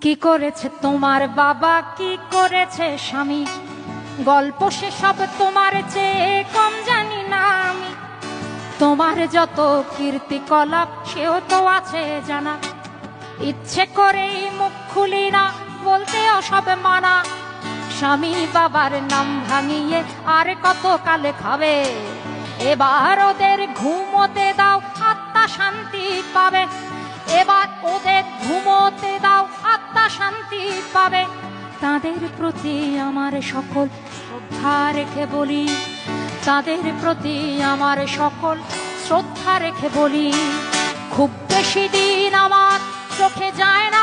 কি করেছে তোমার বাবা, কি করেছে স্বামী, গল্প সে সব তোমার চেয়ে কম জানি না আমি। তোমার যত কীর্তিকলাপ সেও তো আছে জানা, ইচ্ছে করেই মুখ খুলি না, বলতে সব মানা। স্বামী বাবার নাম ভাঙিয়ে আর কত কালে খাবে, এবার ওদের ঘুমোতে দাও, আত্মা শান্তি পাবে। এবার ওদের ঘুমোতে দাও, আত্মা শান্তি পাবে। তাদের প্রতি আমার সকল শ্রদ্ধা রেখে বলি, তাদের প্রতি আমার সকল শ্রদ্ধা রেখে বলি, খুব বেশি দিন আমার চোখে যায় না